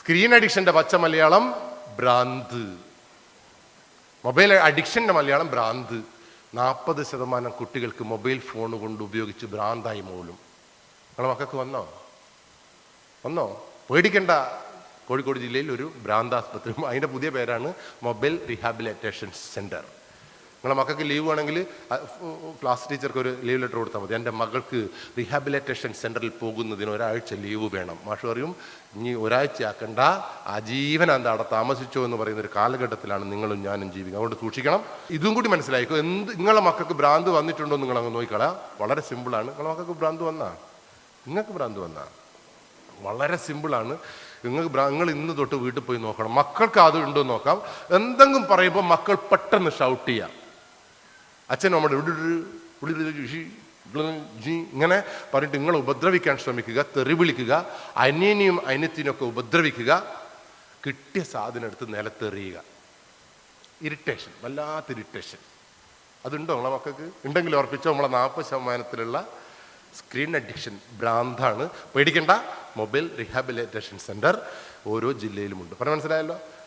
Screen അഡിക്ഷന്റെ പച്ച മലയാളം ഭ്രാന്ത്. Mobile അഡിക്ഷന്റെ Malayalam ഭ്രാന്ത്. 40% കുട്ടികൾക്ക് മൊബൈൽ ഫോൺ കൊണ്ട് ഉപയോഗിച്ച് ഭ്രാന്തായി മൂലം. നിങ്ങളെ മക്കൾക്ക് വന്നോ പേടിക്കണ്ട. കോഴിക്കോട് ജില്ലയിൽ ഒരു ഭ്രാന്താസ്പത്രി, അതിൻ്റെ പുതിയ പേരാണ് മൊബൈൽ റീഹാബിലിറ്റേഷൻ സെൻറ്റർ. നിങ്ങളെ മക്കൾക്ക് ലീവ് വേണമെങ്കിൽ ക്ലാസ് ടീച്ചർക്ക് ഒരു ലീവ് ലെറ്റർ കൊടുത്താൽ മതി. എൻ്റെ മകൾക്ക് റീഹാബിലിറ്റേഷൻ സെൻറ്ററിൽ പോകുന്നതിന് ഒരാഴ്ച ലീവ് വേണം. മാഷ് പറയും, ഇനി ഒരാഴ്ച ആക്കണ്ട, ആജീവൻ എന്താ അവിടെ താമസിച്ചോ എന്ന് പറയുന്ന ഒരു കാലഘട്ടത്തിലാണ് നിങ്ങളും ഞാനും ജീവിക്കുക. അതുകൊണ്ട് സൂക്ഷിക്കണം. ഇതും കൂടി മനസ്സിലായിക്കോ. നിങ്ങളെ മക്കൾക്ക് ഭ്രാന്ത് വന്നിട്ടുണ്ടോ നിങ്ങൾ അങ്ങ് നോക്കിക്കളാം. വളരെ സിമ്പിളാണ്. നിങ്ങളെ മക്കൾക്ക് ഭ്രാന്ത് നിങ്ങൾക്ക് ഭ്രാന്ത് വളരെ സിമ്പിളാണ്. നിങ്ങൾ ഇന്ന് തൊട്ട് വീട്ടിൽ പോയി നോക്കണം. മക്കൾക്ക് അത് ഉണ്ടോ നോക്കാം. എന്തെങ്കിലും പറയുമ്പോൾ മക്കൾ പെട്ടെന്ന് ഷൗട്ട് ചെയ്യാം. അച്ഛൻ നമ്മുടെ ഇങ്ങനെ പറഞ്ഞിട്ട് നിങ്ങളെ ഉപദ്രവിക്കാൻ ശ്രമിക്കുക, തെറി വിളിക്കുക, അനിയനെയും അനിയത്തിനൊക്കെ ഉപദ്രവിക്കുക, കിട്ടിയ സാധനം എടുത്ത് നിലത്തെറിയുക. ഇറിറ്റേഷൻ, വല്ലാത്ത ഇറിറ്റേഷൻ. അതുണ്ടോ നമ്മളെ മക്കൾക്ക്? ഉണ്ടെങ്കിൽ ഉറപ്പിച്ചോ, നമ്മളെ 40% സ്ക്രീൻ അഡിക്ഷൻ ഭ്രാന്താണ്. പേടിക്കണ്ട. മൊബൈൽ റീഹാബിലിറ്റേഷൻ സെൻറ്റർ ഓരോ ജില്ലയിലുമുണ്ട്. പറഞ്ഞാൽ മനസ്സിലായല്ലോ.